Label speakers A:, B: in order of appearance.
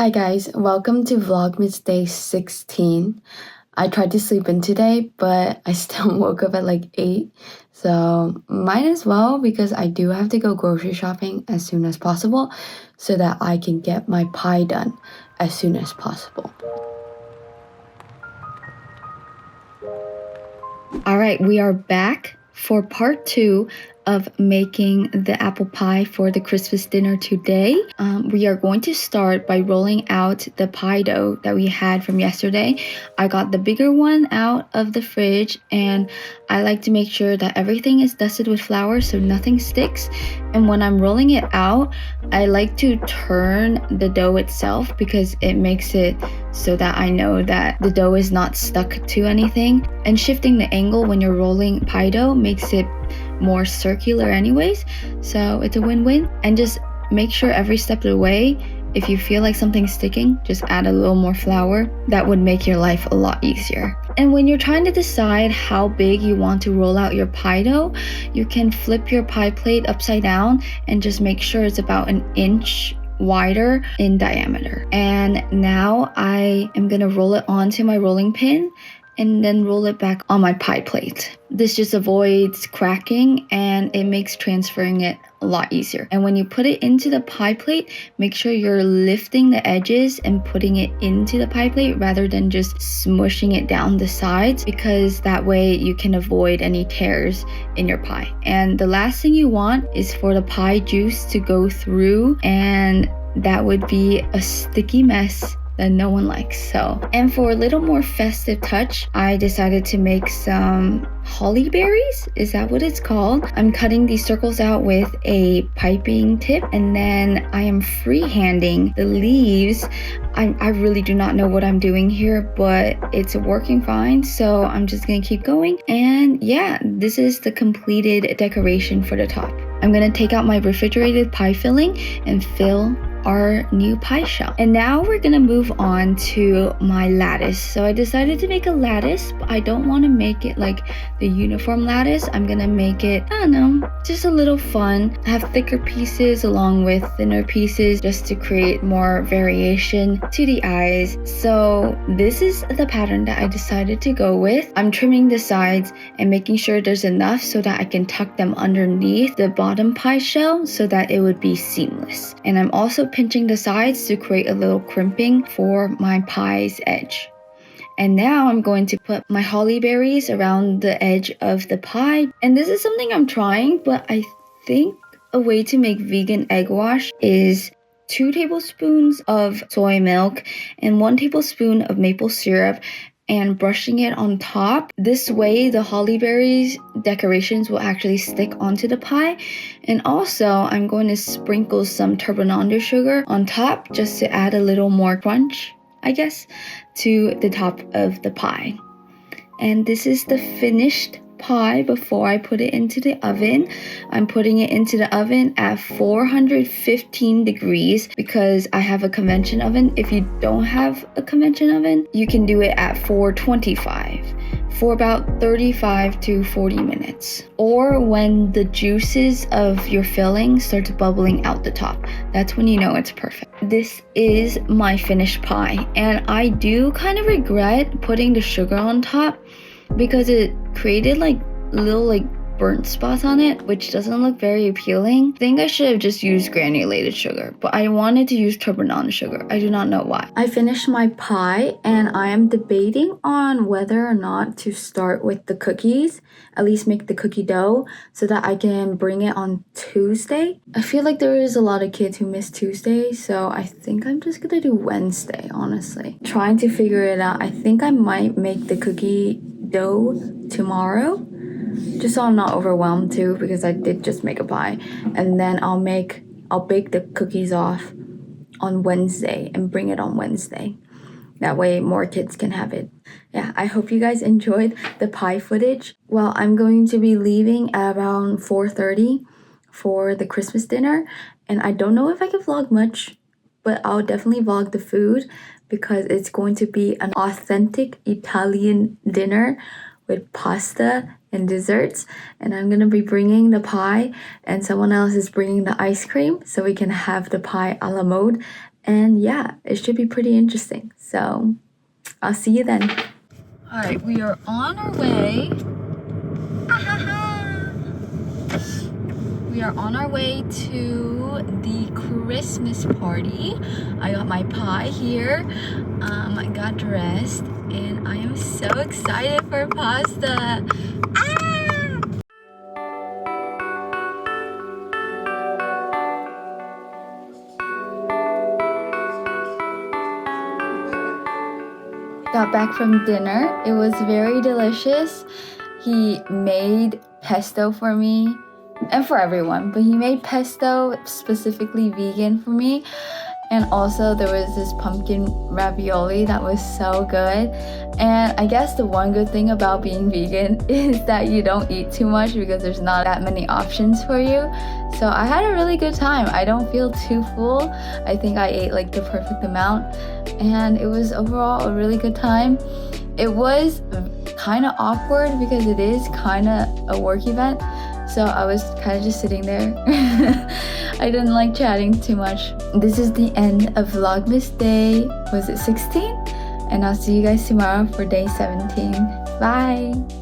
A: Hi guys, welcome to Vlogmas day 16. I tried to sleep in today, but I still woke up at like 8. So might as well because I do have to go grocery shopping as soon as possible so that I can get my pie done as soon as possible. Alright, we are back for part 2 of making the apple pie for the Christmas dinner today. We are going to start by rolling out the pie dough that we had from yesterday. I got the bigger one out of the fridge, and I like to make sure that everything is dusted with flour so nothing sticks. And when I'm rolling it out, I like to turn the dough itself because it makes it so that I know that the dough is not stuck to anything. And shifting the angle when you're rolling pie dough makes it more circular anyways, so it's a win-win. And just make sure every step of the way, if you feel like something's sticking, just add a little more flour. That would make your life a lot easier. And when you're trying to decide how big you want to roll out your pie dough, you can flip your pie plate upside down and just make sure it's about an inch wider in diameter. And now I am gonna roll it onto my rolling pin and then roll it back on my pie plate. This just avoids cracking and it makes transferring it a lot easier. And when you put it into the pie plate, make sure you're lifting the edges and putting it into the pie plate rather than just smushing it down the sides, because that way you can avoid any tears in your pie. And the last thing you want is for the pie juice to go through, and that would be a sticky mess that no one likes. And for a little more festive touch, I decided to make some holly berries. Is that what it's called? I'm cutting these circles out with a piping tip, and then I am freehanding the leaves. I really do not know what I'm doing here, but it's working fine, so I'm just gonna keep going. And yeah, this is the completed decoration for the top. I'm gonna take out my refrigerated pie filling and fill our new pie shell. And now we're gonna move on to my lattice. So I decided to make a lattice, but I don't want to make it like the uniform lattice. I'm gonna make it, I don't know, just a little fun. I have thicker pieces along with thinner pieces just to create more variation to the eyes. So this is the pattern that I decided to go with. I'm trimming the sides and making sure there's enough so that I can tuck them underneath the bottom pie shell so that it would be seamless. And I'm also pinching the sides to create a little crimping for my pie's edge. And now I'm going to put my holly berries around the edge of the pie. And this is something I'm trying, but I think a way to make vegan egg wash is 2 tablespoons of soy milk and 1 tablespoon of maple syrup and brushing it on top. This way the holly berries decorations will actually stick onto the pie. And also I'm going to sprinkle some turbinado sugar on top just to add a little more crunch, I guess, to the top of the pie. And this is the finished pie before I put it into the oven. I'm putting it into the oven at 415 degrees because I have a convention oven. If you don't have a convention oven, you can do it at 425 for about 35 to 40 minutes. Or when the juices of your filling starts bubbling out the top, that's when you know it's perfect. This is my finished pie, and I do kind of regret putting the sugar on top because it created like little burnt spots on it, which doesn't look very appealing. I think I should have just used granulated sugar, but I wanted to use turbinado sugar. I do not know why. I finished my pie and I am debating on whether or not to start with the cookies, at least make the cookie dough so that I can bring it on Tuesday. I feel like there is a lot of kids who miss Tuesday, so I think I'm just gonna do Wednesday, honestly. Trying to figure it out. I think I might make the cookie dough tomorrow, just so I'm not overwhelmed too, because I did just make a pie. And then I'll bake the cookies off on Wednesday and bring it on Wednesday. That way more kids can have it. Yeah, I hope you guys enjoyed the pie footage. Well, I'm going to be leaving at around 4:30 for the Christmas dinner, and I don't know if I can vlog much, but I'll definitely vlog the food because it's going to be an authentic Italian dinner with pasta and desserts. And I'm gonna be bringing the pie and someone else is bringing the ice cream so we can have the pie a la mode And yeah, it should be pretty interesting. So I'll see you then. All right, we are on our way. We are on our way to the Christmas party. I got my pie here. I got dressed and I am so excited for pasta. Got back from dinner. It was very delicious. He made pesto for me and for everyone, but he made pesto specifically vegan for me. And also there was this pumpkin ravioli that was so good. And I guess the one good thing about being vegan is that you don't eat too much because there's not that many options for you. So I had a really good time. I don't feel too full. I think I ate like the perfect amount. And it was overall a really good time. It was kind of awkward because it is kind of a work event. So I was kind of just sitting there. I didn't like chatting too much. This is the end of Vlogmas day, was it 16? And I'll see you guys tomorrow for day 17. Bye!